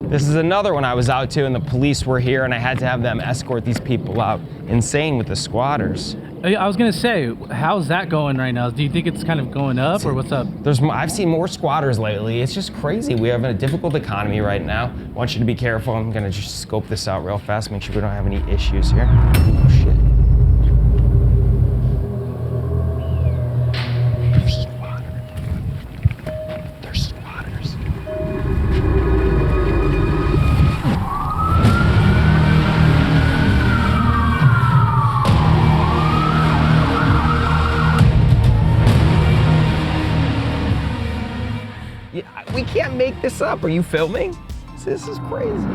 This is another one I was out to and the police were here and I had to have them escort these people out. Insane with the squatters. I was gonna say, how's that going right now? Do you think it's kind of going up or what's up? I've seen more squatters lately. It's just crazy. We have a difficult economy right now. I want you to be careful. I'm gonna just scope this out real fast, make sure we don't have any issues here. Oh shit. There's squatters. We can't make this up. Are you filming? This is crazy.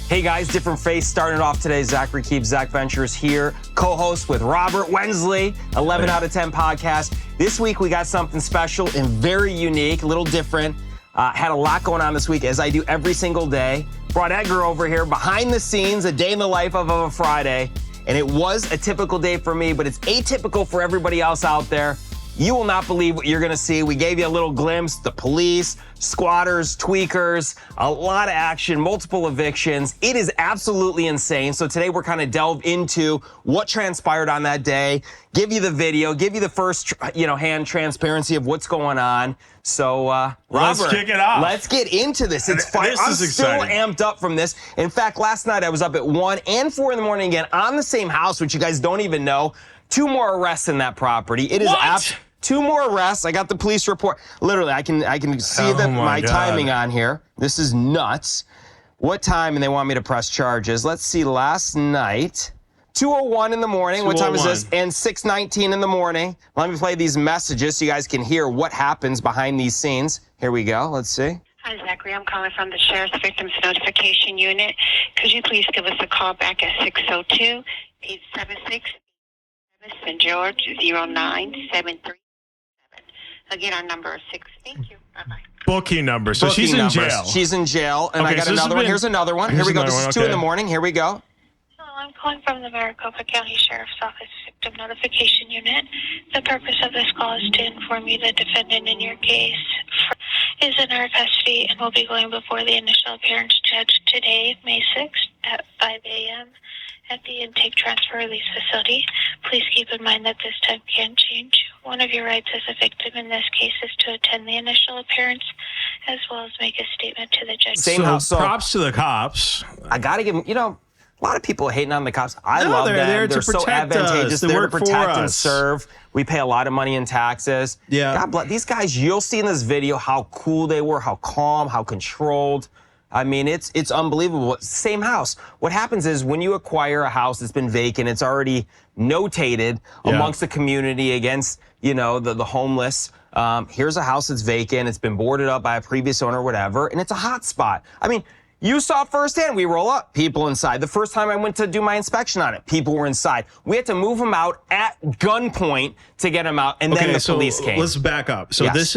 Hey guys, different face starting off today. Zack Kepes, Zack Ventures here, co-host with Robert Wensley, 11 out of 10 podcast. This week we got something special and very unique, a little different. Had a lot going on this week, as I do every single day. Brought Edgar over here behind the scenes, a day in the life of a Friday. And it was a typical day for me, but it's atypical for everybody else out there. You will not believe what you're gonna see. We gave you a little glimpse, the police, squatters, tweakers, a lot of action, multiple evictions. It is absolutely insane. So today we're kind of delve into what transpired on that day, give you the video, give you the first, hand transparency of what's going on. So, Robert, let's kick it off. Let's get into this. It's fun. I'm still amped up from this. In fact, last night I was up at 1 and 4 in the morning again on the same house, which you guys don't even know. 2 more arrests in that property. It is 2 more arrests. I got the police report. Literally, I can see my timing on here. This is nuts. What time? And they want me to press charges. Let's see. Last night, 2:01 in the morning. What time is this? And 6:19 in the morning. Let me play these messages so you guys can hear what happens behind these scenes. Here we go. Let's see. Hi, Zachary. I'm calling from the Sheriff's Victims Notification Unit. Could you please give us a call back at 602-876 St. George 0973. Again, our number is 6. Thank you. Bye-bye. Booking number. So she's in jail. She's in jail. And I got another one. Here's another one. Here we go. This is 2 in the morning. Here we go. Hello, I'm calling from the Maricopa County Sheriff's Office Victim Notification Unit. The purpose of this call is to inform you the defendant in your case is in our custody and will be going before the initial appearance judge today, May 6th at 5 a.m. at the intake transfer release facility. Please keep in mind that this time can change. One of your rights as a victim in this case is to attend the initial appearance as well as make a statement to the judge. Same house. So props to the cops. I got to give them, a lot of people hating on the cops. I love them. They're so advantageous. They're to protect and serve. We pay a lot of money in taxes. Yeah. God bless these guys. You'll see in this video how cool they were, how calm, how controlled. I mean, it's unbelievable. Same house. What happens is when you acquire a house that's been vacant, it's already notated amongst the community against, the homeless. Here's a house that's vacant. It's been boarded up by a previous owner or whatever, and it's a hot spot. I mean, you saw firsthand, we roll up, people inside. The first time I went to do my inspection on it, people were inside. We had to move them out at gunpoint to get them out, and then the police came. Let's back up. So this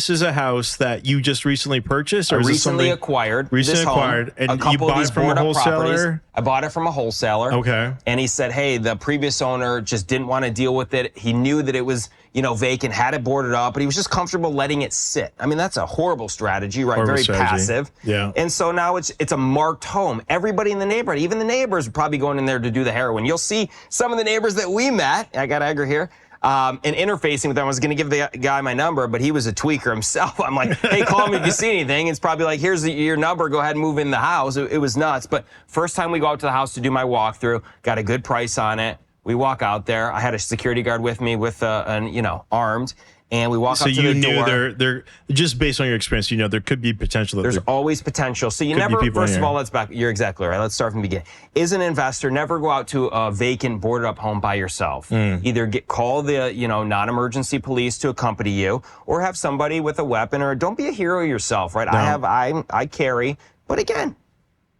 is a house that you just recently purchased, or recently acquired. Recently acquired, and you bought it from a wholesaler? I bought it from a wholesaler. Okay. And he said, hey, the previous owner just didn't want to deal with it. He knew that it was, vacant, had it boarded up, but he was just comfortable letting it sit. I mean, that's a horrible strategy, right? Very passive. Yeah. And so now it's a marked home. Everybody in the neighborhood, even the neighbors, are probably going in there to do the heroin. You'll see some of the neighbors that we met. I got Edgar here. And interfacing with them. I was going to give the guy my number, but he was a tweaker himself. I'm like, hey, call me if you see anything. It's probably like, here's your number. Go ahead and move in the house. It was nuts. But first time we go out to the house to do my walkthrough, got a good price on it. We walk out there. I had a security guard with me with, armed. And we walk up to the door. So you knew they're just based on your experience, there could be potential. There's always potential. So you never, first of all, you're exactly right. Let's start from the beginning. As an investor, never go out to a vacant, boarded up home by yourself. Either call the, non-emergency police to accompany you, or have somebody with a weapon, or don't be a hero yourself, right? No. I carry, but again,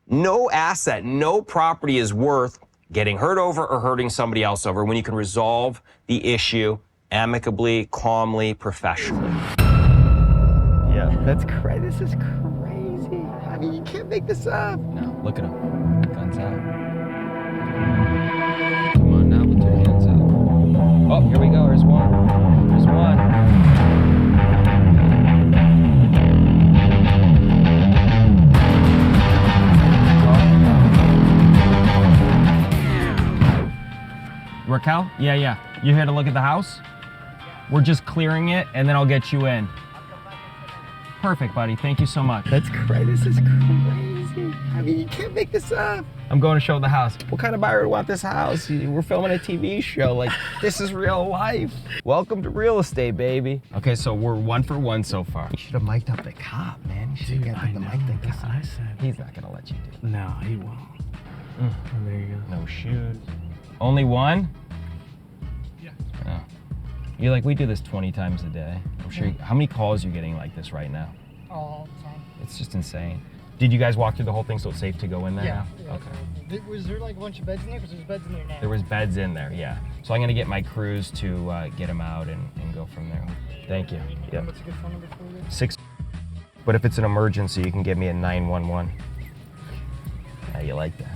no asset, no property is worth getting hurt over or hurting somebody else over when you can resolve the issue amicably, calmly, professionally. Yeah, that's crazy. This is crazy. I mean, you can't make this up. No, look at him. Guns out. Come on now, put your hands up. Oh, here we go. There's one. There's one. Raquel? Yeah. You here to look at the house? We're just clearing it, and then I'll get you in. Perfect, buddy. Thank you so much. That's crazy. This is crazy. I mean, you can't make this up. I'm going to show the house. What kind of buyer would want this house? We're filming a TV show. Like, this is real life. Welcome to real estate, baby. Okay, so we're 1 for 1 so far. You should have mic'd up the cop, man. You should have got the mic the That's cop. what I said. He's not gonna let you do it. No, he won't. Oh, there you go. No shoes. Only one? Yeah. Oh. You're like, we do this 20 times a day. I'm sure. How many calls are you getting like this right now? All the time. It's just insane. Did you guys walk through the whole thing so it's safe to go in there now? Yeah. Okay. Was there like a bunch of beds in there? Because there's beds in there now. There was beds in there, yeah. So I'm gonna get my crews to get them out and go from there. Thank you. Yep. What's a good phone number for you? 6. But if it's an emergency, you can get me a 911. How you like that?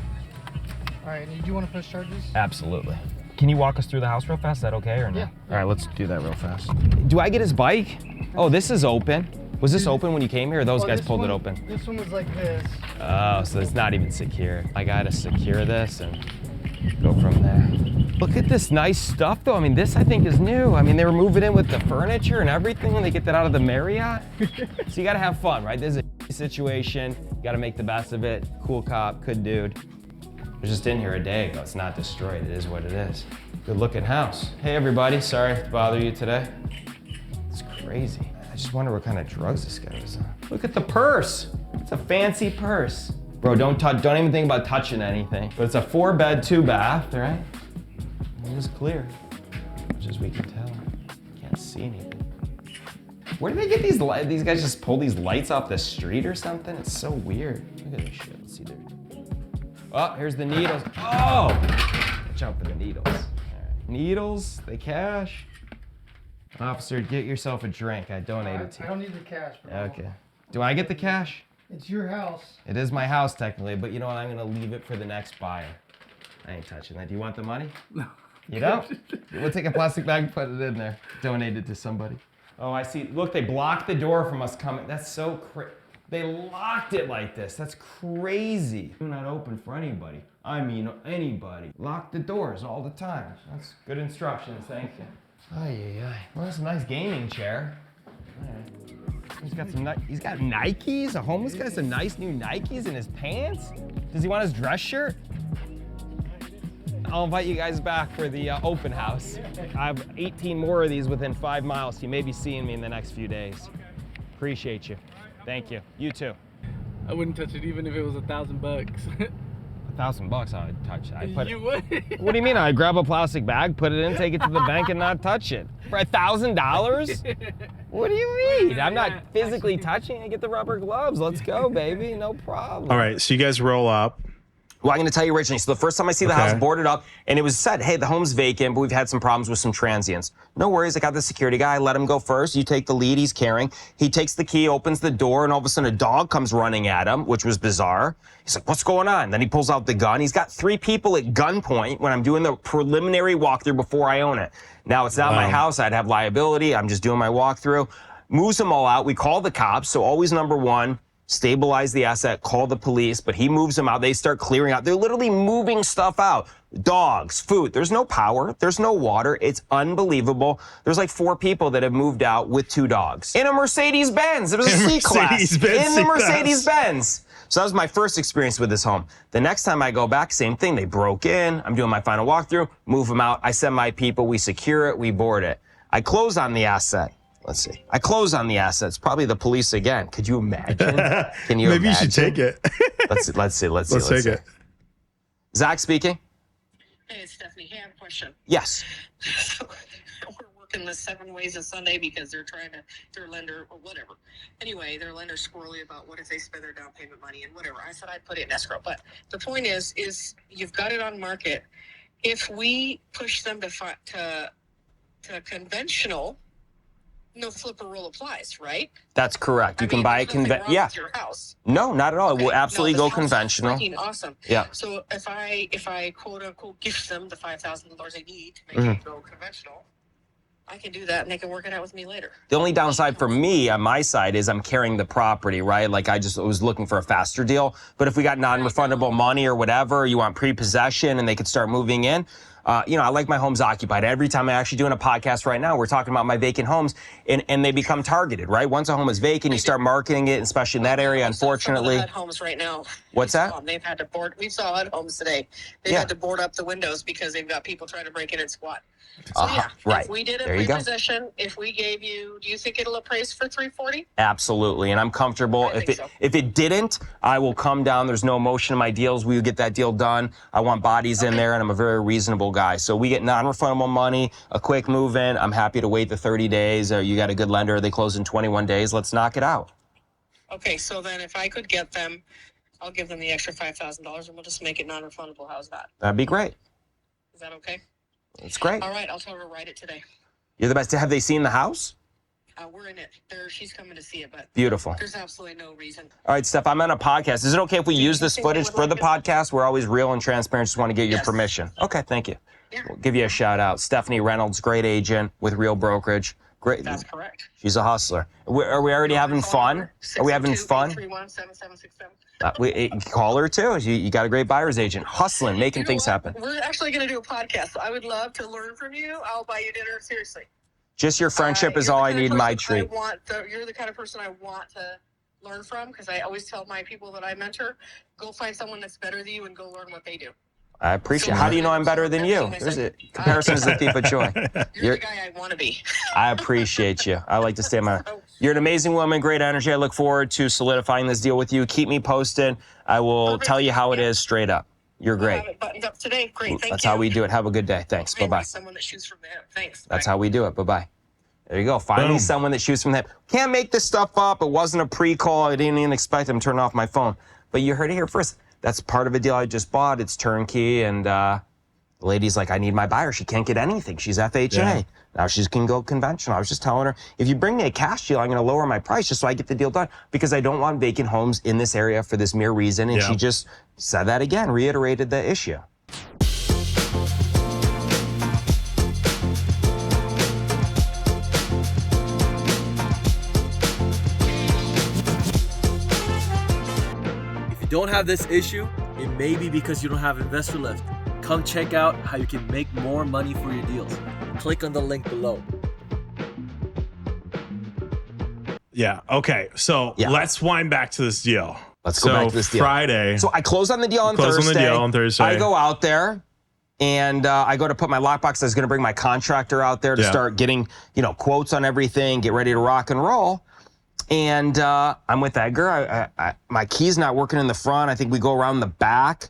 All right. And do you want to press charges? Absolutely. Can you walk us through the house real fast? Is that okay or no? Yeah. All right, let's do that real fast. Do I get his bike? Oh, this is open. Was this open when you came here, or those guys pulled it open? This one was like this. Oh, so it's not even secure. I gotta secure this and go from there. Look at this nice stuff though. I mean, this I think is new. I mean, they were moving in with the furniture and everything when they get that out of the Marriott. So you gotta have fun, right? This is a situation. You gotta make the best of it. Cool cop, good dude. I was just in here a day ago. It's not destroyed. It is what it is. Good looking house. Hey everybody, sorry to bother you today. It's crazy. I just wonder what kind of drugs this guy was on. Look at the purse. It's a fancy purse. Bro, don't even think about touching anything. But it's a 4-bed, 2-bath, right? It is clear, much as we can tell. Can't see anything. Where do they get these lights? These guys just pull these lights off the street or something? It's so weird. Look at this shit. Let's see there. Oh, here's the needles. Oh! Watch out for the needles. All right. Needles, they cash. Officer, get yourself a drink. I donated to I you. don't need the cash, bro. Okay. Do I get the cash? It's your house. It is my house technically, but you know what? I'm gonna leave it for the next buyer. I ain't touching that. Do you want the money? No. You don't? We'll take a plastic bag and put it in there. Donate it to somebody. Oh, I see. Look, they blocked the door from us coming. That's so crazy. They locked it like this. That's crazy. Do not open for anybody. I mean, anybody. Lock the doors all the time. That's good instructions. Thank you. Ay. Well, that's a nice gaming chair. All right. He's got Nikes. A homeless guy has some nice new Nikes in his pants. Does he want his dress shirt? I'll invite you guys back for the open house. I have 18 more of these within 5 miles. You may be seeing me in the next few days. Appreciate you. Thank you. You too. I wouldn't touch it even if it was $1,000. $1,000 I would touch it. You would? What do you mean? I grab a plastic bag, put it in, take it to the bank, and not touch it for $1,000? What do you mean? I'm not physically touching it. Get the rubber gloves. Let's go, baby. No problem. All right, so you guys roll up. Well, I'm going to tell you originally. So the first time I see the house boarded up, and it was said, hey, the home's vacant, but we've had some problems with some transients. No worries. I got the security guy. Let him go first. You take the lead. He's carrying. He takes the key, opens the door, and all of a sudden a dog comes running at him, which was bizarre. He's like, what's going on? Then he pulls out the gun. He's got 3 people at gunpoint when I'm doing the preliminary walkthrough before I own it. Now, it's not my house. I'd have liability. I'm just doing my walkthrough. Moves them all out. We call the cops. So always number 1. Stabilize the asset, call the police, but he moves them out. They start clearing out. They're literally moving stuff out. Dogs, food. There's no power. There's no water. It's unbelievable. There's like 4 people that have moved out with 2 dogs. In a Mercedes-Benz. It was a C-Class. In the Mercedes-Benz. So that was my first experience with this home. The next time I go back, same thing. They broke in. I'm doing my final walkthrough, move them out. I send my people. We secure it. We board it. I close on the asset. Let's see. I close on the assets. Probably the police again. Could you imagine? Can you Maybe imagine? you should take it. Let's see. Let's take it. Zack speaking. Hey, it's Stephanie. Hey, I have a question. Yes. So we're working the 7 ways of Sunday because they're trying to, their lender or whatever. Anyway, their lender's squirrely about what if they spend their down payment money and whatever. I said I'd put it in escrow. But the point is you've got it on market. If we push them to conventional, no flipper rule applies, right? That's correct. You can buy it with your house. No, not at all. Okay. It will absolutely No, go conventional. Freaking awesome. Yeah. So if I quote unquote gift them the $5,000 they need to make it go conventional, I can do that and they can work it out with me later. The only downside for me on my side is I'm carrying the property, right? Like I was looking for a faster deal. But if we got non-refundable money or whatever, you want pre-possession and they could start moving in, I like my homes occupied. Every time I'm actually doing a podcast right now, we're talking about my vacant homes, and they become targeted, right? Once a home is vacant, you start marketing it, especially in that area, unfortunately. Some of the HUD homes right now. What's that? They've had to board. We saw HUD homes today. They've had to board up the windows because they've got people trying to break in and squat. So right. If we did a There you go. repossession, if we gave you, do you think it'll appraise for $340? Absolutely, and I'm comfortable. If it didn't, I will come down. There's no emotion in my deals. We will get that deal done. I want bodies in there, and I'm a very reasonable guy. So we get non-refundable money, a quick move in. I'm happy to wait the 30 days. You got a good lender. They close in 21 days. Let's knock it out. Okay, so then if I could get them, I'll give them the extra $5,000, and we'll just make it non-refundable. How's that? That'd be great. Is that okay? It's great. All right, I'll tell her to write it today. You're the best. Have they seen the house? We're in it. She's coming to see it, but beautiful. There's absolutely no reason. All right, Steph, I'm on a podcast. Is it okay if we use this footage for the podcast? We're always real and transparent. Just want to get your permission. Okay, thank you. Yeah. We'll give you a shout out. Stephanie Reynolds, great agent with Real Brokerage. Great. That's correct. She's a hustler. Are we already having fun? Are we having fun? 602-831-7767. Call her too. You got a great buyer's agent. Hustling, making things happen. We're actually going to do a podcast. So I would love to learn from you. I'll buy you dinner. Seriously. Just your friendship is all I need in my treat. You're the kind of person I want to learn from, because I always tell my people that I mentor, go find someone that's better than you and go learn what they do. I appreciate it. How do you know I'm better than you? Comparison is the thief of joy. You're the guy I want to be. I appreciate you. I like to stay my... You're an amazing woman, great energy. I look forward to solidifying this deal with you. Keep me posted. I will tell you how it is straight up. You're great. We'll have it buttoned up today. Great, thank you. That's how we do it. Have a good day. Thanks. Bye-bye. Someone that shoots from the hip. Thanks. That's how we do it. Bye-bye. There you go. Finally, someone that shoots from the hip. Can't make this stuff up. It wasn't a pre-call. I didn't even expect them to turn off my phone. But you heard it here first. That's part of a deal I just bought. It's turnkey, and the lady's like, I need my buyer. She can't get anything. She's FHA. Yeah. Now she can go conventional. I was just telling her, if you bring me a cash deal, I'm going to lower my price just so I get the deal done, because I don't want vacant homes in this area for this mere reason. And she just said that again, reiterated the issue. If you don't have this issue, it may be because you don't have Investorlift. Come check out how you can make more money for your deals. Click on the link below. Yeah. Okay. So let's wind back to this deal. Let's go back to this deal. Friday. So I close on the deal on Thursday. I go out there and I go to put my lockbox. I was going to bring my contractor out there to start getting, quotes on everything, get ready to rock and roll. And I'm with Edgar. My key's not working in the front. I think we go around the back.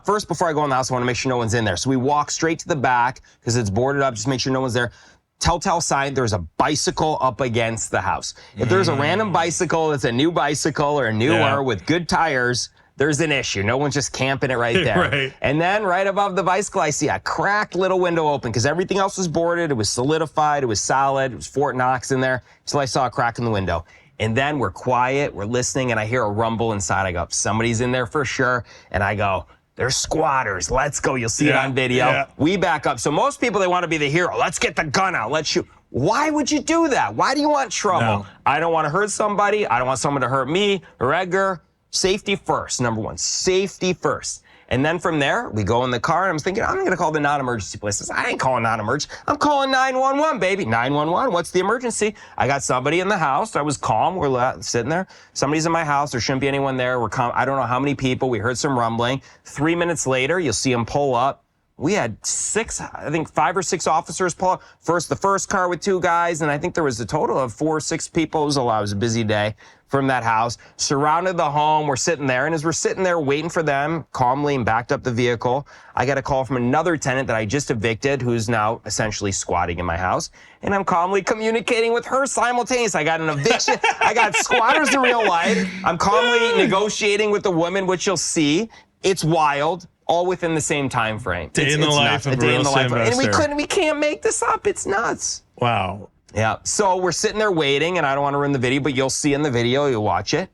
First, before I go in the house, I want to make sure no one's in there. So we walk straight to the back because it's boarded up. Just make sure no one's there. Telltale sign, there's a bicycle up against the house. If there's a random bicycle that's a new bicycle or newer with good tires, there's an issue. No one's just camping it right there. Right. And then right above the bicycle, I see a cracked little window open because everything else was boarded. It was solidified. It was solid. It was Fort Knox in there. So I saw a crack in the window. And then we're quiet. We're listening. And I hear a rumble inside. I go, somebody's in there for sure. And I go, there's squatters. Let's go. You'll see it on video. Yeah. We back up. So most people, they want to be the hero. Let's get the gun out. Let's shoot. Why would you do that? Why do you want trouble? No. I don't want to hurt somebody. I don't want someone to hurt me or Edgar. Safety first, number one. Safety first. And then from there, we go in the car, and I'm thinking, I'm going to call the non-emergency places. I ain't calling non-emergency. I'm calling 911, baby. 911, what's the emergency? I got somebody in the house. I was calm. We're sitting there. Somebody's in my house. There shouldn't be anyone there. We're calm. I don't know how many people. We heard some rumbling. 3 minutes later, you'll see them pull up. We had 5 or 6 officers pull up. The first car with 2 guys, and I think there was a total of 4 or 6 people. It was a busy day from that house. Surrounded the home. We're sitting there, and as we're sitting there waiting for them, calmly and backed up the vehicle, I got a call from another tenant that I just evicted, who's now essentially squatting in my house, and I'm calmly communicating with her simultaneously. I got an eviction. I got squatters in real life. I'm calmly negotiating with the woman, which you'll see. It's wild. All within the same time frame. Day in the life of a real estate investor. And we can't make this up. It's nuts. Wow. Yeah. So we're sitting there waiting, and I don't want to ruin the video, but you'll see in the video, you'll watch it.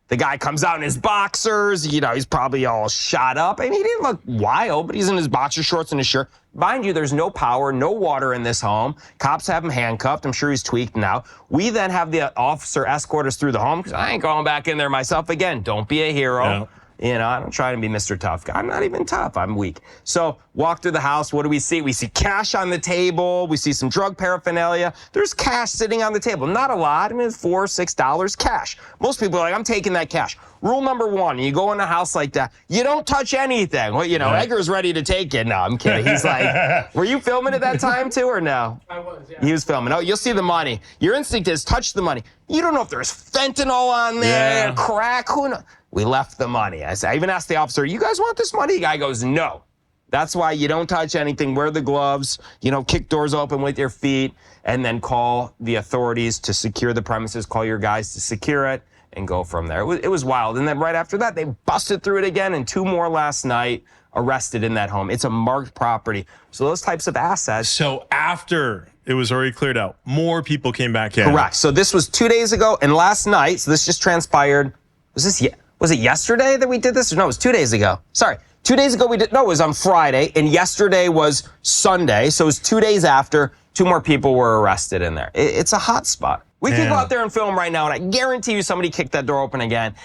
The guy comes out in his boxers. He's probably all shot up. I mean, he didn't look wild, but he's in his boxer shorts and his shirt. Mind you, there's no power, no water in this home. Cops have him handcuffed. I'm sure he's tweaked now. We then have the officer escort us through the home because I ain't going back in there myself again. Don't be a hero. No. You know, I don't try to be Mr. Tough guy. I'm not even tough. I'm weak. So walk through the house. What do we see? We see cash on the table. We see some drug paraphernalia. There's cash sitting on the table. Not a lot. I mean, $4, $6 cash. Most people are like, I'm taking that cash. Rule number one, you go in a house like that, you don't touch anything. Well, you know, Edgar's ready to take it. No, I'm kidding. He's like, were you filming at that time too or no? I was, yeah. He was filming. Oh, you'll see the money. Your instinct is touch the money. You don't know if there's fentanyl on there, crack, who knows? We left the money. I even asked the officer, you guys want this money? The guy goes, no. That's why you don't touch anything. Wear the gloves, you know, kick doors open with your feet, and then call the authorities to secure the premises, call your guys to secure it, and go from there. It was wild. And then right after that, they busted through it again, and 2 more last night, arrested in that home. It's a marked property. So those types of assets. So after it was already cleared out, more people came back in. Correct. So this was 2 days ago, and last night, so this just transpired. Was it yesterday that we did this? No, it was 2 days ago. Sorry. 2 days ago it was on Friday, and yesterday was Sunday. So it was 2 days after. 2 more people were arrested in there. It's a hot spot. We can go out there and film right now, and I guarantee you somebody kicked that door open again.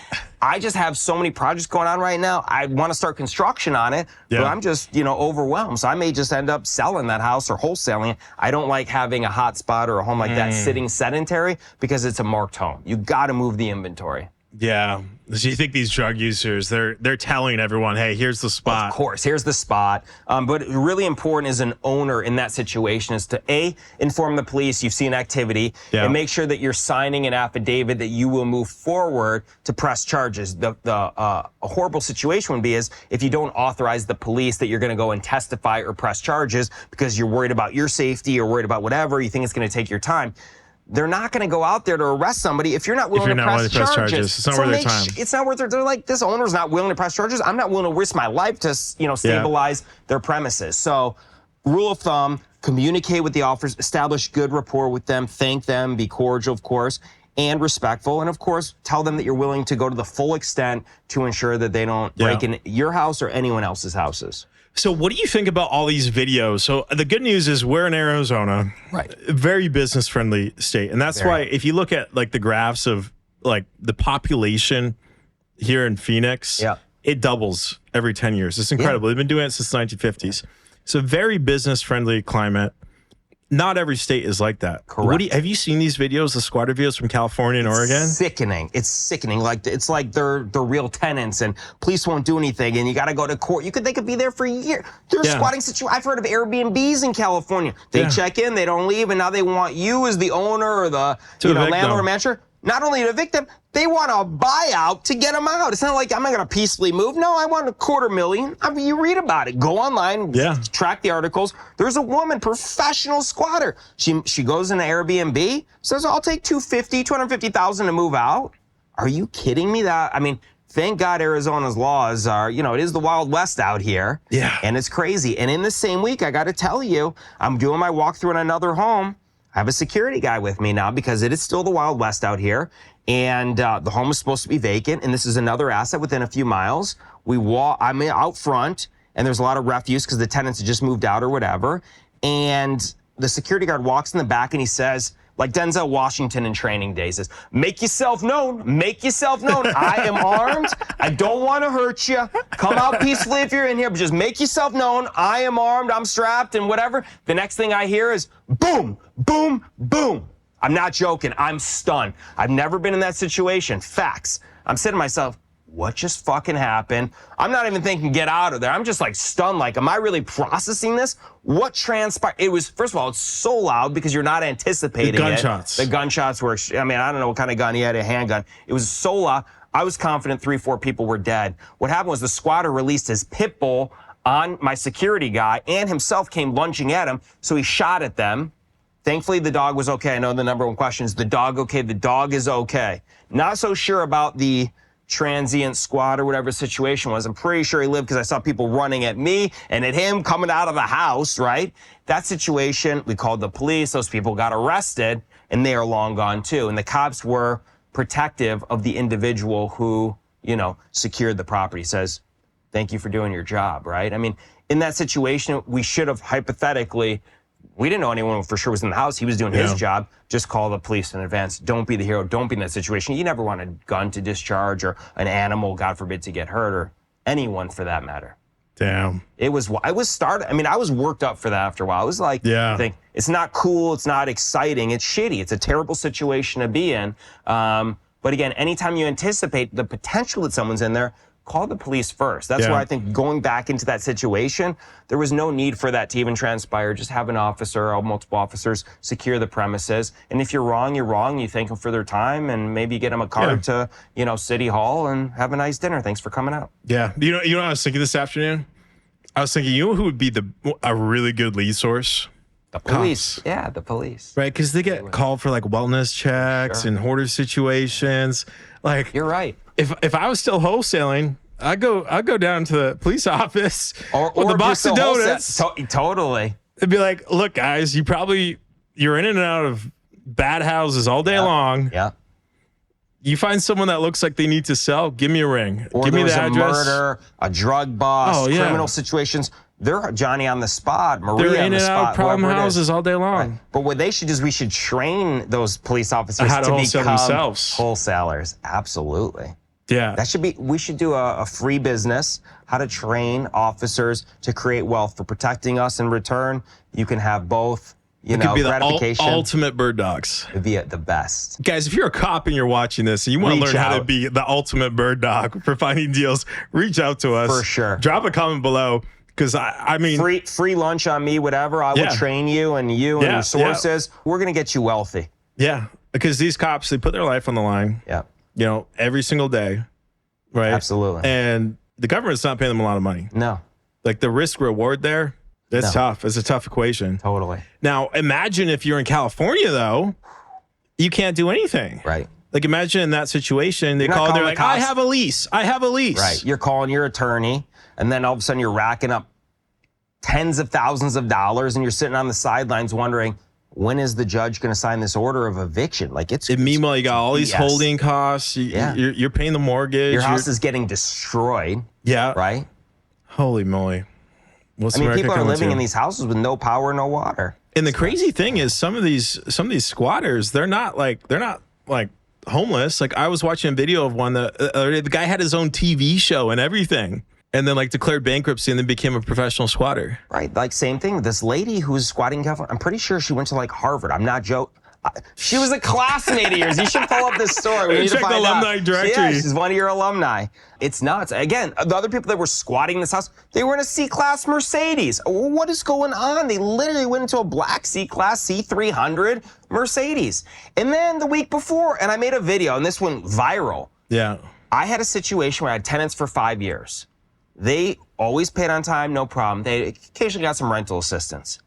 I just have so many projects going on right now. I want to start construction on it, but I'm just, overwhelmed. So I may just end up selling that house or wholesaling it. I don't like having a hot spot or a home like that sitting sedentary because it's a marked home. You got to move the inventory. Yeah. So you think these drug users, they're telling everyone, hey, here's the spot. Of course, here's the spot. But really important as an owner in that situation is to inform the police you've seen activity and make sure that you're signing an affidavit that you will move forward to press charges. A horrible situation would be is if you don't authorize the police that you're going to go and testify or press charges because you're worried about your safety or worried about whatever, you think it's going to take your time. They're not going to go out there to arrest somebody if you're not willing to press charges. It's not worth their time. It's not worth it. They're like, this owner's not willing to press charges. I'm not willing to risk my life to, stabilize their premises. So, rule of thumb: communicate with the officers, establish good rapport with them, thank them, be cordial, of course, and respectful, and of course, tell them that you're willing to go to the full extent to ensure that they don't break in your house or anyone else's houses. So what do you think about all these videos? So the good news is we're in Arizona, right? Very business friendly state. And that's why if you look at like the graphs of like the population here in Phoenix, it doubles every 10 years. It's incredible. They've been doing it since the 1950s. So very business friendly climate. Not every state is like that. Correct. Have you seen these videos, the squatter videos from California and Oregon? Sickening. It's sickening. It's like they're real tenants and police won't do anything and you got to go to court. They could be there for a year. There's squatting situations. I've heard of Airbnbs in California. They check in, they don't leave, and now they want you as the owner or the landlord or manager. Not only to evict them, they want a buyout to get them out. It's not like I'm not going to peacefully move. No, I want $250,000. I mean, you read about it. Go online, track the articles. There's a woman, professional squatter. She goes into Airbnb, says, I'll take $250,000 to move out. Are you kidding me? Thank God Arizona's laws are, it is the Wild West out here. Yeah. And it's crazy. And in the same week, I got to tell you, I'm doing my walkthrough in another home. I have a security guy with me now because it is still the Wild West out here. And the home is supposed to be vacant. And this is another asset within a few miles. I'm out front and there's a lot of refuse because the tenants have just moved out or whatever. And the security guard walks in the back and he says, like Denzel Washington in Training Day, says, make yourself known, make yourself known. I am armed. I don't want to hurt you. Come out peacefully if you're in here, but just make yourself known. I am armed, I'm strapped and whatever. The next thing I hear is boom, boom, boom. I'm not joking, I'm stunned. I've never been in that situation. Facts. I'm saying to myself, what just fucking happened? I'm not even thinking get out of there. I'm just like stunned. Like, am I really processing this? What transpired? It was, first of all, it's so loud because you're not anticipating gunshots. The gunshots were, I don't know what kind of gun he had, a handgun. It was so loud. I was confident 3-4 people were dead. What happened was the squatter released his pit bull on my security guy and himself came lunging at him. So he shot at them. Thankfully, the dog was okay. I know the number one question is the dog okay? The dog is okay. Not so sure about the transient squad or whatever the situation was. I'm pretty sure he lived because I saw people running at me and at him coming out of the house, right? That situation, we called the police. Those people got arrested and they are long gone too. And the cops were protective of the individual who, secured the property. Says, thank you for doing your job, right? In that situation, we should have hypothetically We didn't know anyone for sure was in the house. He was doing his job. Just call the police in advance. Don't be the hero. Don't be in that situation. You never want a gun to discharge or an animal, God forbid, to get hurt, or anyone for that matter. Damn. I was worked up for that after a while. I was like, think, it's not cool. It's not exciting. It's shitty. It's a terrible situation to be in. But again, anytime you anticipate the potential that someone's in there, call the police first. That's why I think going back into that situation, there was no need for that to even transpire. Just have an officer or multiple officers secure the premises. And if you're wrong, you're wrong. You thank them for their time and maybe get them a card to, City Hall and have a nice dinner. Thanks for coming out. Yeah. You know what I was thinking this afternoon? I was thinking, you know who would be a really good lead source? The police. Cops. Yeah, the police. Right, because they get called for like wellness checks and hoarder situations. Like, you're right. If I was still wholesaling, I'd go down to the police office or the box of donuts. Totally. It'd be like, look, guys, you're in and out of bad houses all day long. Yeah. You find someone that looks like they need to sell, give me a ring. Or give me the a address. Murder, a drug bust, criminal situations. They're Johnny on the spot, Maria They're on the spot. in and out problem houses all day long. Right. But what they should do is we should train those police officers how to wholesale become themselves. Wholesalers. Absolutely. Yeah. We should do a free business, how to train officers to create wealth for protecting us in return. You can have both, could be gratification. The ultimate bird dogs. It'd be the best. Guys, if you're a cop and you're watching this and you want to learn how to be the ultimate bird dog for finding deals, reach out to us. For sure. Drop a comment below. Because I mean, free lunch on me, whatever. I will train you and your sources. We're gonna get you wealthy. Yeah, because these cops, they put their life on the line. Yeah, every single day, right? Absolutely. And the government's not paying them a lot of money. No, like the risk reward there, that's tough. It's a tough equation. Totally. Now imagine if you're in California though, you can't do anything. Right. Like imagine in that situation, they call and they're like, I have a lease. Right. You're calling your attorney. And then all of a sudden you're racking up tens of thousands of dollars and you're sitting on the sidelines wondering, when is the judge going to sign this order of eviction? Like meanwhile, you got all these holding costs. You're paying the mortgage. Your house is getting destroyed. Yeah. Right? Holy moly. People are living in these houses with no power, no water. And the crazy thing is some of these squatters, they're not like homeless. Like I was watching a video of one that the guy had his own TV show and everything. And then declared bankruptcy and then became a professional squatter. Right, same thing. This lady who's squatting in California, I'm pretty sure she went to Harvard. I'm not joking. She was a classmate of yours. You should pull up this story. We need to find the alumni directory. Yeah, she's one of your alumni. It's nuts. Again, the other people that were squatting in this house, they were in a C-Class Mercedes. What is going on? They literally went into a black C-Class C300 Mercedes. And then the week before, and I made a video, and this went viral. Yeah. I had a situation where I had tenants for 5 years. They always paid on time, no problem. They occasionally got some rental assistance.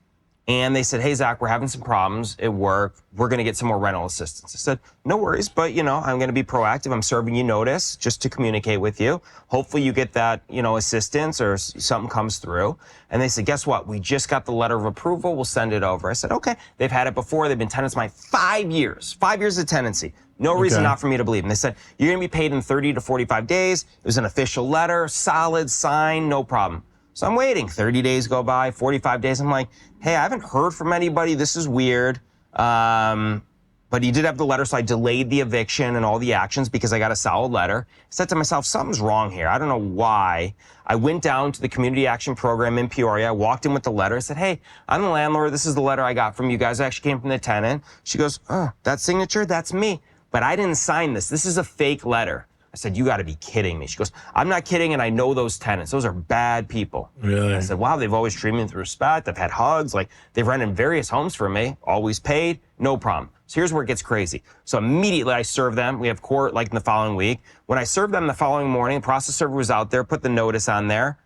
And they said, hey, Zach, we're having some problems at work. We're going to get some more rental assistance. I said, no worries, but, I'm going to be proactive. I'm serving you notice just to communicate with you. Hopefully you get that, assistance or something comes through. And they said, guess what? We just got the letter of approval. We'll send it over. I said, okay. They've had it before. They've been tenants of mine 5 years. 5 years of tenancy. No reason not for me to believe. And they said, you're going to be paid in 30 to 45 days. It was an official letter, solid, signed, no problem. So I'm waiting. 30 days go by, 45 days. I'm like, hey, I haven't heard from anybody. This is weird. But he did have the letter, so I delayed the eviction and all the actions because I got a solid letter. I said to myself, something's wrong here. I don't know why. I went down to the community action program in Peoria. I walked in with the letter. I said, hey, I'm the landlord. This is the letter I got from you guys. It actually came from the tenant. She goes, oh, that signature? That's me. But I didn't sign this. This is a fake letter. I said, you got to be kidding me. She goes, I'm not kidding, and I know those tenants. Those are bad people. Really? I said, wow, they've always treated me with respect. They've had hugs. They've rented various homes for me, always paid, no problem. So here's where it gets crazy. So immediately I serve them. We have court in the following week. When I served them the following morning, the process server was out there, put the notice on there.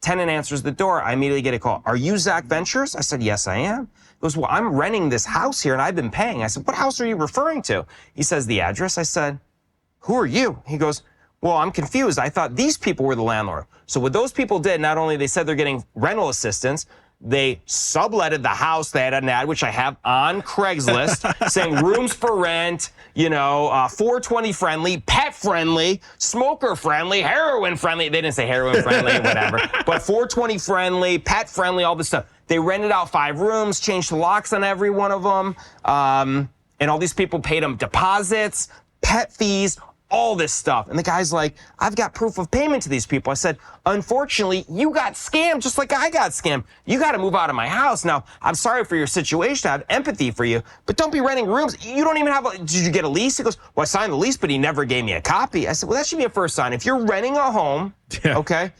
Tenant answers the door. I immediately get a call. Are you Zack Ventures? I said, yes, I am. He goes, well, I'm renting this house here, and I've been paying. I said, what house are you referring to? He says, the address. I said, who are you? He goes, well, I'm confused. I thought these people were the landlord. So what those people did, not only they said they're getting rental assistance, they subletted the house. They had an ad, which I have on Craigslist, saying rooms for rent, 420 friendly, pet friendly, smoker friendly, heroin friendly. They didn't say heroin friendly, whatever. But 420 friendly, pet friendly, all this stuff. They rented out 5 rooms, changed the locks on every one of them. And all these people paid them deposits, pet fees, all this stuff. And the guy's like, I've got proof of payment to these people. I said, unfortunately, you got scammed just like I got scammed. You got to move out of my house. Now, I'm sorry for your situation. I have empathy for you, but don't be renting rooms. You don't even have did you get a lease? He goes, well, I signed the lease, but he never gave me a copy. I said, well, that should be a first sign. If you're renting a home, okay,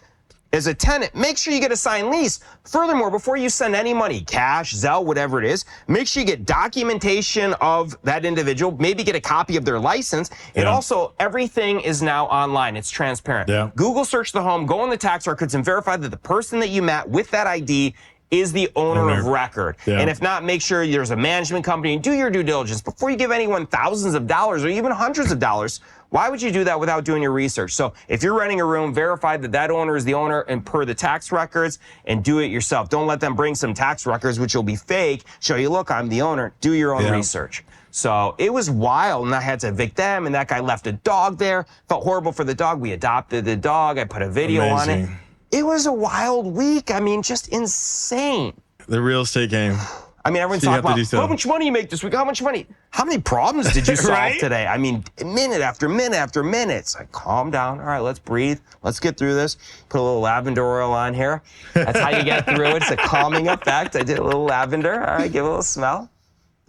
as a tenant, make sure you get a signed lease. Furthermore, before you send any money, cash, Zelle, whatever it is, make sure you get documentation of that individual, maybe get a copy of their license. And also, everything is now online. It's transparent. Google search the home, go in the tax records, and verify that the person that you met with that ID is the owner of record. And if not, make sure there's a management company and do your due diligence. Before you give anyone thousands of dollars or even hundreds of dollars, why would you do that without doing your research? So if you're renting a room, verify that that owner is the owner and per the tax records, and do it yourself. Don't let them bring some tax records, which will be fake, show you, look, I'm the owner. Do your own research. So it was wild, and I had to evict them, and that guy left a dog there. Felt horrible for the dog. We adopted the dog. I put a video on it. It was a wild week. I mean, just insane. The real estate game. I mean, everyone's talking about how much money you make this week, how much money. How many problems did you solve today? I mean, minute after minute after minute. It's like, calm down. All right, let's breathe. Let's get through this. Put a little lavender oil on here. That's how you get through it. It's a calming effect. I did a little lavender. All right, give it a little smell.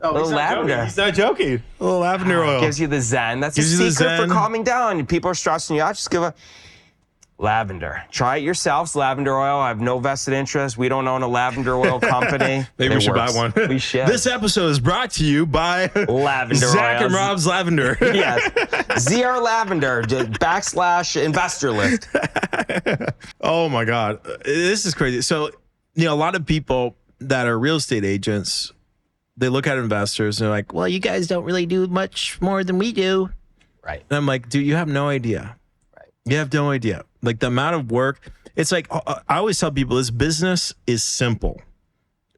Oh, a little lavender. He's not joking. A little lavender oil. Gives you the zen. That's a secret for calming down. People are stressing you out. Just give a lavender. Try it yourselves. Lavender oil. I have no vested interest. We don't own a lavender oil company. Maybe we should buy one. We should. This episode is brought to you by Lavender Zack oil. and Rob's Lavender. Yes. ZR Lavender / Investorlift. Oh my God. This is crazy. So, you know, a lot of people that are real estate agents, they look at investors and they're like, well, you guys don't really do much more than we do. Right. And I'm like, dude, you have no idea. Right. You have no idea. Like the amount of work. It's like, I always tell people this business is simple.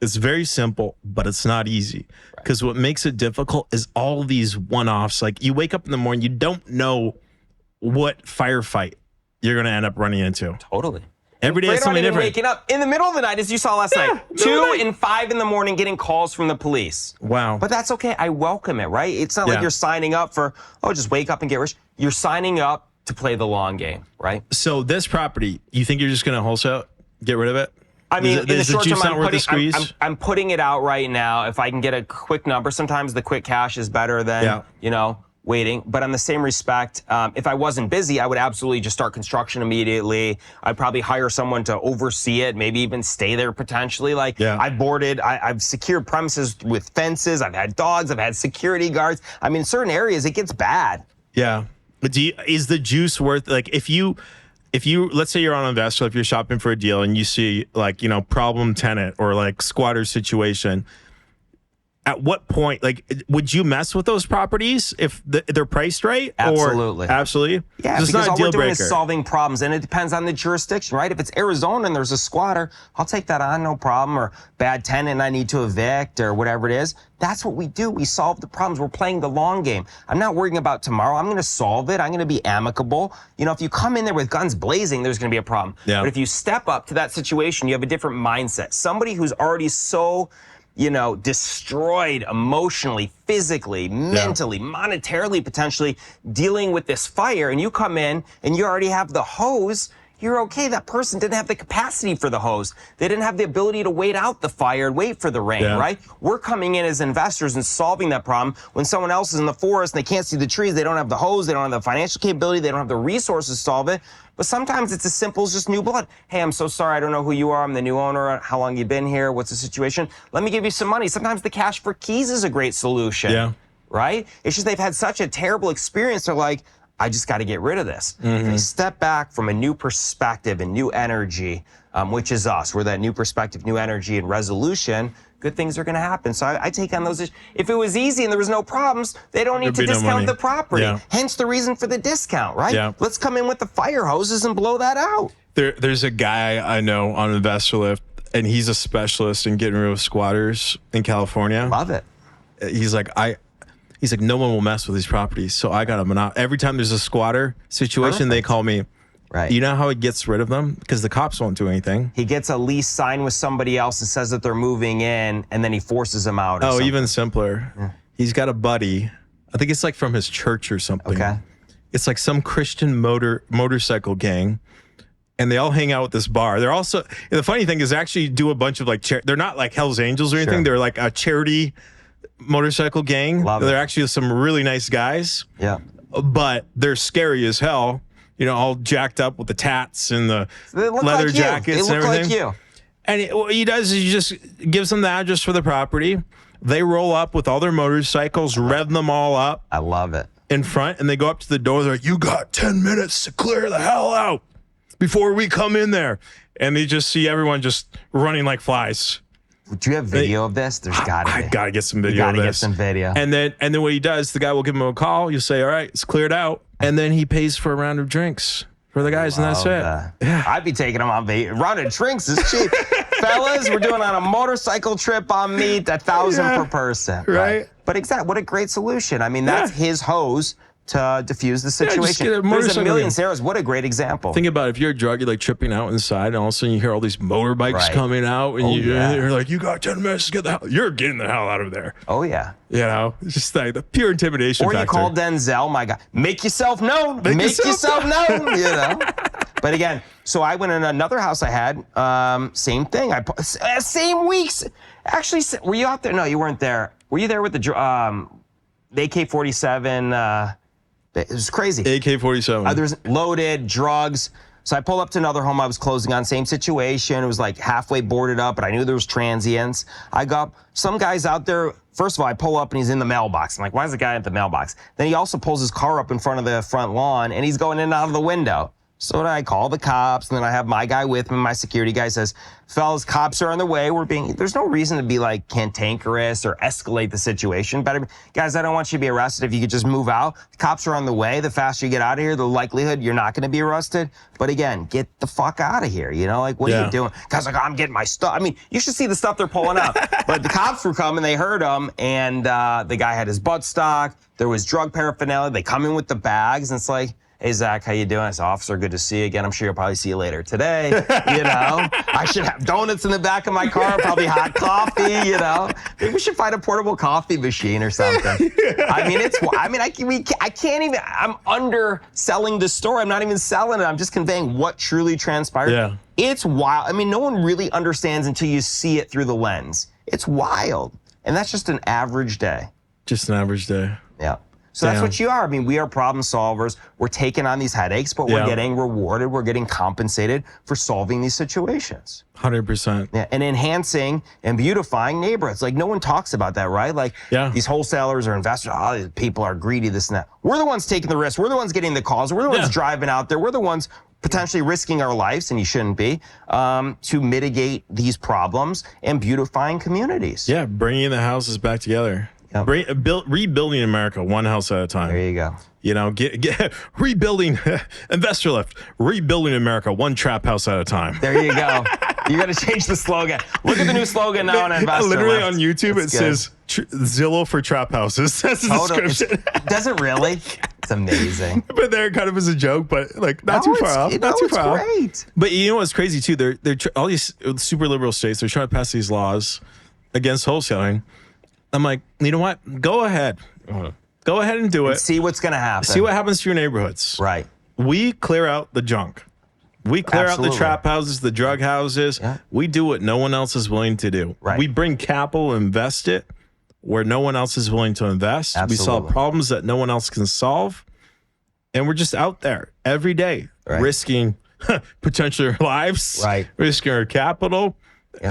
It's very simple, but it's not easy. Because what makes it difficult is all these one-offs. Like you wake up in the morning, you don't know what firefight you're going to end up running into. Totally. Every day is something different. Waking up in the middle of the night, as you saw last night, 2 and 5 in the morning getting calls from the police. Wow. But that's okay. I welcome it, right? It's not like you're signing up for, just wake up and get rich. You're signing up to play the long game, right? So this property, you think you're just going to wholesale, get rid of it? I mean, in the short term, I'm putting it out right now. If I can get a quick number, sometimes the quick cash is better than, waiting. But on the same respect, if I wasn't busy, I would absolutely just start construction immediately. I'd probably hire someone to oversee it, maybe even stay there potentially. Like I've secured premises with fences. I've had dogs. I've had security guards. I mean, in certain areas, it gets bad. Yeah. But is the juice worth, like if you, let's say you're on Investor, if you're shopping for a deal and you see like, problem tenant or like squatter situation, at what point, like, would you mess with those properties if they're priced right? Absolutely. Absolutely? Yeah, so it's because not a all deal we're doing breaker. is solving problems, and it depends on the jurisdiction, right? If it's Arizona and there's a squatter, I'll take that on, no problem, or bad tenant I need to evict or whatever it is. That's what we do. We solve the problems. We're playing the long game. I'm not worrying about tomorrow. I'm going to solve it. I'm going to be amicable. If you come in there with guns blazing, there's going to be a problem. Yeah. But if you step up to that situation, you have a different mindset. Somebody who's already so destroyed emotionally, physically, mentally, monetarily, potentially dealing with this fire, and you come in and you already have the hose, you're okay. That person didn't have the capacity for the hose. They didn't have the ability to wait out the fire and wait for the rain, right? We're coming in as investors and solving that problem when someone else is in the forest and they can't see the trees. They don't have the hose. They don't have the financial capability. They don't have the resources to solve it. But sometimes it's as simple as just new blood. Hey, I'm so sorry. I don't know who you are. I'm the new owner. How long you been here? What's the situation? Let me give you some money. Sometimes the cash for keys is a great solution, right? It's just they've had such a terrible experience. They're like, I just got to get rid of this. If they step back from a new perspective and new energy, which is us. We're that new perspective, new energy, and resolution. Good things are going to happen. So I take on those issues. If it was easy and there was no problems, they don't need to discount the property. Hence the reason for the discount, right? Let's come in with the fire hoses and blow that out. There's a guy I know on Investorlift, and he's a specialist in getting rid of squatters in California. Love it. He's like, no one will mess with these properties. So I got a monopoly. Every time there's a squatter situation, they call me. Right. You know how he gets rid of them? Because the cops won't do anything. He gets a lease signed with somebody else and says that they're moving in, and then he forces them out. Or Oh, something. even simpler. Yeah. He's got a buddy. I think it's like from his church or something. Okay. It's like some Christian motorcycle gang, and they all hang out at this bar. They're also, the funny thing is they actually do a bunch of like, they're not like Hell's Angels or anything. They're like a charity motorcycle gang. They're actually some really nice guys. Yeah. But they're scary as hell. You know, all jacked up with the tats and the leather jackets and everything. They look like you. And what he does is he just gives them the address for the property. They roll up with all their motorcycles, rev them all up. I love it. In front, and they go up to the door. They're like, "You got 10 minutes to clear the hell out before we come in there." And they just see everyone just running like flies. Do you have video of this? There's got to be. I gotta get some video. You gotta of get this. some video. And then what he does, the guy will give him a call. You'll say, "All right, it's cleared out," and then he pays for a round of drinks for the guys, and that's it. Yeah. I'd be taking them on a round of drinks is cheap. Fellas, we're doing on a motorcycle trip on me, $1,000 per person. Right. But exactly, what a great solution. I mean, that's his hose to diffuse the just situation. get a There's a motorcycle million in. Sarahs. What a great example. Think about it, if you're a drug, you're like tripping out inside, and all of a sudden you hear all these motorbikes coming out, and you're like, "You got 10 minutes to get the hell." You're getting the hell out of there. Oh yeah. You know, it's just like the pure intimidation Or factor. you call Denzel, my God, make yourself known. Make yourself known. You know. But again, so I went in another house I had, same thing. Same weeks. Actually, were you out there? No, you weren't there. Were you there with the AK-47? It was crazy. AK-47. There's loaded drugs. So I pulled up to another home I was closing on, same situation. It was like halfway boarded up, but I knew there was transients. I got some guys out there. First of all, I pull up and he's in the mailbox. I'm like, why is the guy at the mailbox? Then he also pulls his car up in front of the front lawn and he's going in and out of the window. So I call the cops, and then I have my guy with me. My security guy says, "Fellas, cops are on the way. There's no reason to be like cantankerous or escalate the situation. But guys, I don't want you to be arrested. If you could just move out, the cops are on the way. The faster you get out of here, the likelihood you're not going to be arrested. But again, get the fuck out of here. You know, like, what are you doing?" Guys like, "I'm getting my stuff." I mean, you should see the stuff they're pulling out. But the cops were coming. They heard them, and the guy had his butt stock. There was drug paraphernalia. They come in with the bags, and it's like, "Hey, Zach, how you doing?" I said, "Officer, good to see you again. I'm sure you'll probably see you later today." You know, I should have donuts in the back of my car, probably hot coffee, you know. Maybe we should find a portable coffee machine or something. I mean, I can't even, I'm underselling the story. I'm not even selling it. I'm just conveying what truly transpired. Yeah. It's wild. I mean, no one really understands until you see it through the lens. It's wild. And that's just an average day. Just an average day. Yeah. So that's what you are. I mean, we are problem solvers. We're taking on these headaches, but we're getting rewarded. We're getting compensated for solving these situations. 100%. Yeah, and enhancing and beautifying neighborhoods. Like, no one talks about that, right? Like, these wholesalers or investors, these people are greedy, this and that. We're the ones taking the risk. We're the ones getting the calls. We're the ones driving out there. We're the ones potentially risking our lives, and you shouldn't be, to mitigate these problems and beautifying communities. Yeah, bringing the houses back together. Yep. Rebuilding America one house at a time. There you go. You know, rebuilding Investorlift, rebuilding America one trap house at a time. There you go. You got to change the slogan. Look at the new slogan now on Investorlift. Literally on YouTube, it says Zillow for trap houses. That's the description. Does it really? It's amazing. But there kind of is a joke, but like not too far off. Not too far off. Great. But you know what's crazy too? They're all these super liberal states. They're trying to pass these laws against wholesaling. I'm like, you know what? Go ahead. Go ahead and do it. See what's going to happen. See what happens to your neighborhoods. Right. We clear out the junk. We clear out the trap houses, the drug houses. Yeah. We do what no one else is willing to do. Right. We bring capital, invest it where no one else is willing to invest. Absolutely. We solve problems that no one else can solve. And we're just out there every day risking potentially our lives, risking our capital,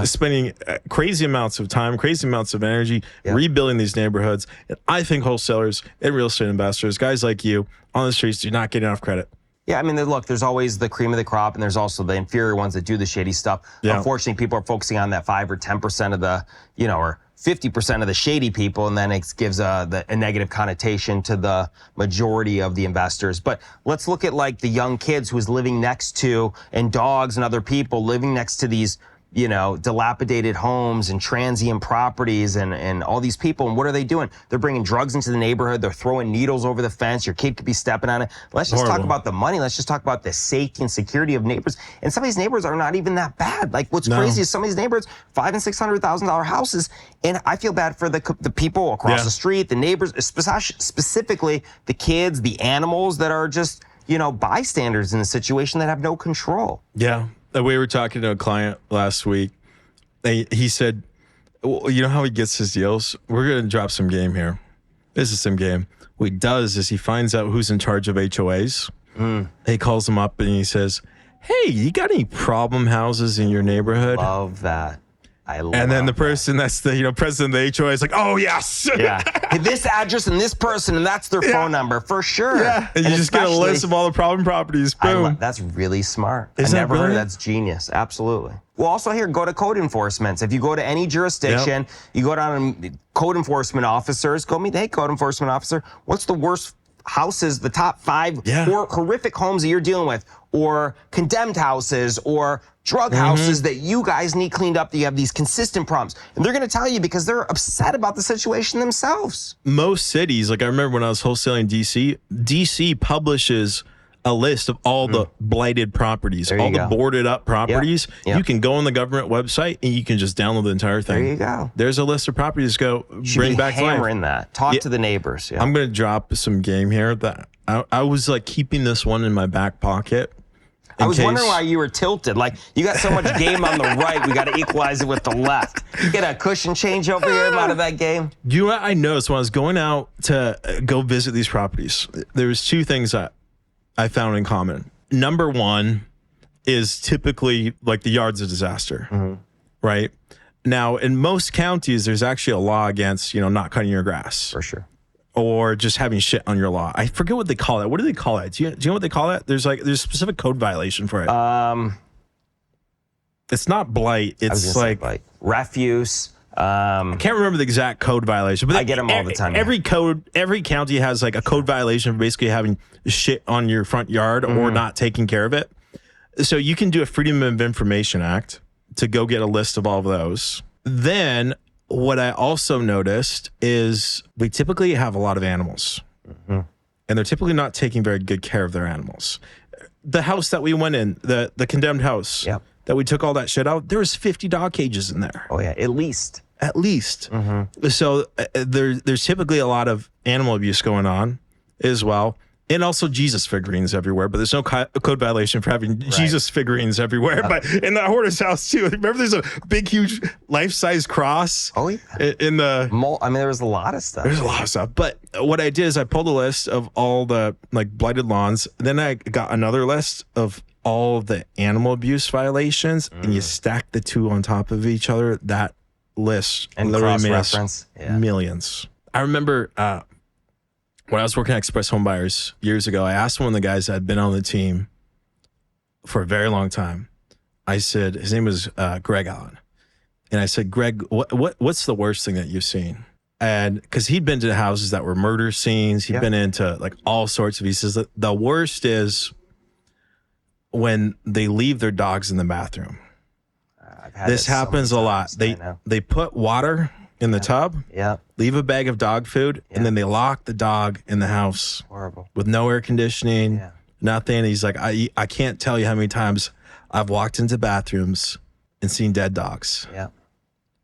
spending crazy amounts of time, crazy amounts of energy, rebuilding these neighborhoods. And I think wholesalers and real estate investors, guys like you on the streets, do not get enough credit. Yeah, I mean, look, there's always the cream of the crop, and there's also the inferior ones that do the shady stuff. Yeah. Unfortunately, people are focusing on that 5 or 10% of the, or 50% of the shady people, and then it gives a negative connotation to the majority of the investors. But let's look at like the young kids who's living next to, and dogs and other people living next to these dilapidated homes and transient properties and all these people. And what are they doing? They're bringing drugs into the neighborhood. They're throwing needles over the fence. Your kid could be stepping on it. Let's just talk about the money. Let's just talk about the safety and security of neighbors. And some of these neighbors are not even that bad. Like what's crazy is some of these neighbors, $500,000 and $600,000 houses. And I feel bad for the people across the street, the neighbors, specifically the kids, the animals that are just, bystanders in the situation that have no control. Yeah. We were talking to a client last week. He said, well, you know how he gets his deals? We're going to drop some game here. This is some game. What he does is he finds out who's in charge of HOAs. He calls them up and he says, hey, you got any problem houses in your neighborhood? Love that. And then the person that's the president of the HOA is like, oh yes, yeah, this address and this person and that's their phone number for sure. Yeah, and you just get a list of all the problem properties. Boom. That's really smart. I Isn't never that heard brilliant? that's genius. Absolutely. Well, also here, go to code enforcement. If you go to any jurisdiction, you go down to code enforcement officers. Go meet, hey, code enforcement officer, what's the worst houses, the top 5 horrific homes that you're dealing with, or condemned houses, or drug houses that you guys need cleaned up, that you have these consistent problems. And they're going to tell you because they're upset about the situation themselves. Most cities, like I remember when I was wholesaling DC publishes a list of all the blighted properties, all the boarded up properties. Yep. You can go on the government website and you can just download the entire thing. There you go. There's a list of properties to go bring back to life. Hammering that. Talk to the neighbors. Yeah. I'm going to drop some game here. That I was like keeping this one in my back pocket. I was wondering why you were tilted. Like, you got so much game on the right, we got to equalize it with the left. Get a cushion change over here out of that game. You know what I noticed when I was going out to go visit these properties? There was 2 things that I found in common. Number one is typically like the yard's a disaster, right? Now, in most counties, there's actually a law against, not cutting your grass. For sure. Or just having shit on your law. I forget what they call it. What do they call it? Do you know what they call it? There's a specific code violation for it. It's not blight. It's like refuse. I can't remember the exact code violation, but I get them all the time. Every county has like a code violation for basically having shit on your front yard or not taking care of it. So you can do a Freedom of Information Act to go get a list of all of those. Then what I also noticed is we typically have a lot of animals, and they're typically not taking very good care of their animals. The house that we went in, the condemned house that we took all that shit out, there was 50 dog cages in there. Oh yeah, at least. So there's typically a lot of animal abuse going on as well. And also Jesus figurines everywhere, but there's no code violation for having Jesus figurines everywhere. But in the hoarder's house too, remember there's a big, huge life-size cross. Oh yeah. In the there was a lot of stuff. There's a lot of stuff. But what I did is I pulled a list of all the like blighted lawns. Then I got another list of all the animal abuse violations, and you stack the 2 on top of each other. That list and literally made cross-reference millions. I remember when I was working at Express Home Buyers years ago, I asked one of the guys that had been on the team for a very long time. I said, his name was Greg Allen. And I said, Greg, what's the worst thing that you've seen? And because he'd been to houses that were murder scenes, he'd been into like all sorts of, he says that the worst is when they leave their dogs in the bathroom. This happens a lot. They put water in the tub, leave a bag of dog food, and then they lock the dog in the house. Horrible. With no air conditioning, nothing. He's like, I can't tell you how many times I've walked into bathrooms and seen dead dogs. Yeah.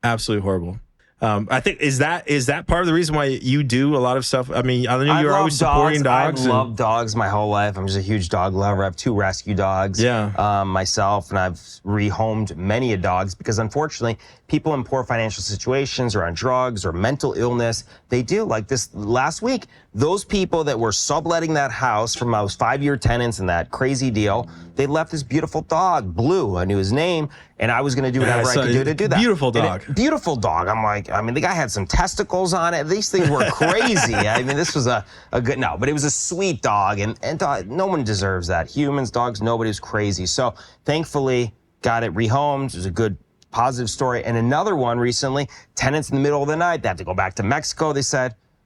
Absolutely horrible. I think is that part of the reason why you do a lot of stuff? I mean, I know you're always supporting dogs. I've loved dogs my whole life. I'm just a huge dog lover. I have 2 rescue dogs myself, and I've rehomed many dogs because unfortunately, people in poor financial situations or on drugs or mental illness, they do. Like this last week, those people that were subletting that house from those 5-year tenants and that crazy deal, they left this beautiful dog, Blue. I knew his name, and I was going to do whatever I could do that. Beautiful dog. Beautiful dog. I'm like, the guy had some testicles on it. These things were crazy. I mean, this was a good, no, but it was a sweet dog, and no one deserves that. Humans, dogs, nobody's crazy. So thankfully, got it rehomed. It was a good, positive story. And another one recently, tenants in the middle of the night, they had to go back to Mexico.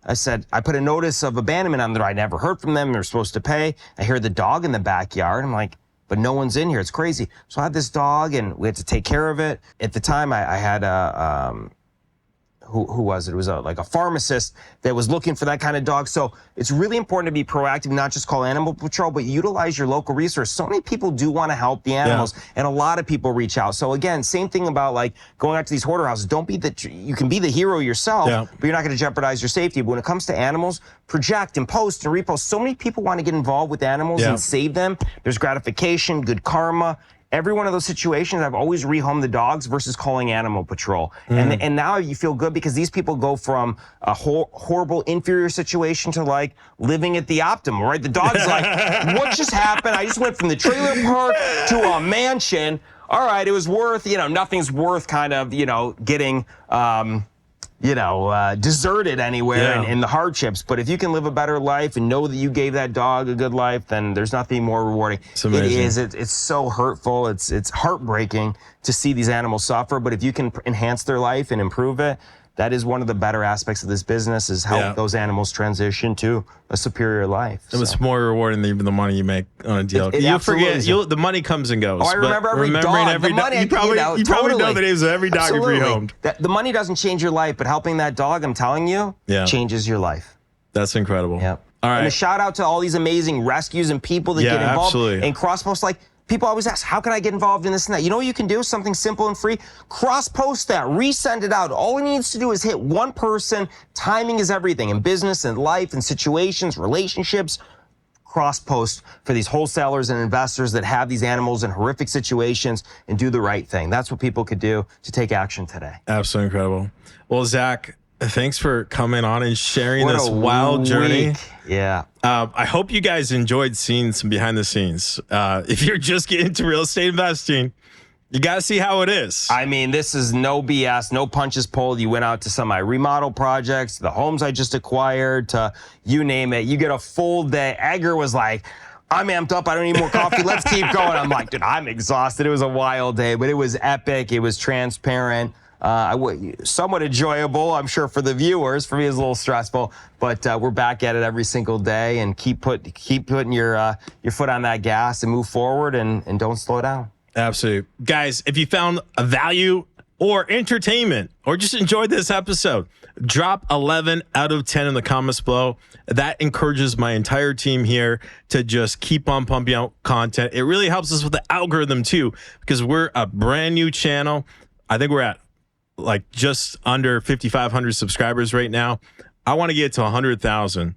I put a notice of abandonment on there. I never heard from them. They're supposed to pay. I hear the dog in the backyard. I'm like, but no one's in here. It's crazy. So I had this dog, and we had to take care of it. At the time, I had a who was it? It was like a pharmacist that was looking for that kind of dog. So it's really important to be proactive, not just call animal patrol, but utilize your local resource. So many people do want to help the animals, and a lot of people reach out. So again, same thing about like going out to these hoarder houses. Don't be you can be the hero yourself, but you're not going to jeopardize your safety. But when it comes to animals, project and post and repost. So many people want to get involved with animals and save them. There's gratification, good karma. Every one of those situations, I've always rehomed the dogs versus calling animal patrol. And now you feel good because these people go from a horrible, inferior situation to like living at the optimal, right? The dog's like, what just happened? I just went from the trailer park to a mansion. All right, it was worth, nothing's worth kind of, getting, deserted anywhere in the hardships. But if you can live a better life and know that you gave that dog a good life, then there's nothing more rewarding. It's amazing. It is. It's so hurtful. It's heartbreaking to see these animals suffer. But if you can enhance their life and improve it, that is one of the better aspects of this business, is help those animals transition to a superior life. It was more rewarding than even the money you make on a deal. You forget, the money comes and goes. Oh, I remember every dog. The money, you probably know the names of every dog you've rehomed. The money doesn't change your life, but helping that dog, I'm telling you, changes your life. That's incredible. Yep. All right. And a shout out to all these amazing rescues and people that get involved. Absolutely. And cross-post, like, people always ask, how can I get involved in this and that? You know what you can do? Something simple and free. Cross-post that. Resend it out. All it needs to do is hit one person. Timing is everything in business and life and situations, relationships. Cross-post for these wholesalers and investors that have these animals in horrific situations and do the right thing. That's what people could do to take action today. Absolutely incredible. Well, Zach, thanks for coming on and sharing this wild journey. Yeah. I hope you guys enjoyed seeing some behind the scenes. If you're just getting into real estate investing, you got to see how it is. I mean, this is no BS, no punches pulled. You went out to some of my remodel projects, the homes I just acquired, to you name it. You get a full day. Edgar was like, I'm amped up. I don't need more coffee. Let's keep going. I'm like, dude, I'm exhausted. It was a wild day, but it was epic. It was transparent. Somewhat enjoyable, I'm sure, for the viewers. For me, it's a little stressful, but we're back at it every single day, and keep putting your foot on that gas and move forward, and don't slow down. Absolutely. Guys, if you found a value or entertainment or just enjoyed this episode, drop 11 out of 10 in the comments below. That encourages my entire team here to just keep on pumping out content. It really helps us with the algorithm too, because we're a brand new channel. I think we're at like just under 5,500 subscribers right now. I want to get to 100,000,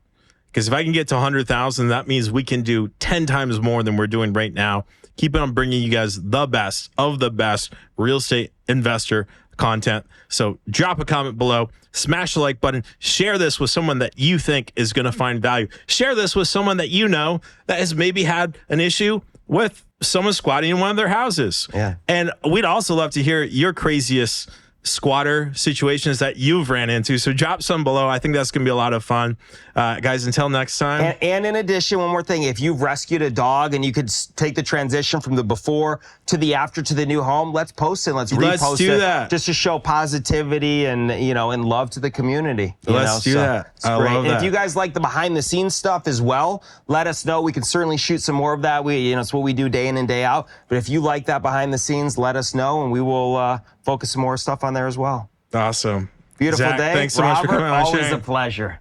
because if I can get to 100,000, that means we can do 10 times more than we're doing right now. Keep on bringing you guys the best of the best real estate investor content. So drop a comment below, smash the like button, share this with someone that you think is going to find value. Share this with someone that you know that has maybe had an issue with someone squatting in one of their houses. Yeah. And we'd also love to hear your craziest squatter situations that you've ran into. So drop some below. I think that's going to be a lot of fun. Guys, until next time. And in addition, one more thing, if you've rescued a dog and you could take the transition from the before to the after to the new home, let's post it. Let's repost do it. that. Just to show positivity and, and love to the community. Let's do that. I love and that. if you guys like the behind the scenes stuff as well, let us know. We can certainly shoot some more of that. It's what we do day in and day out. But if you like that behind the scenes, let us know, and we will focus some more stuff on there as well. Awesome. Beautiful Zach, day. thanks so much for coming on. Always a pleasure.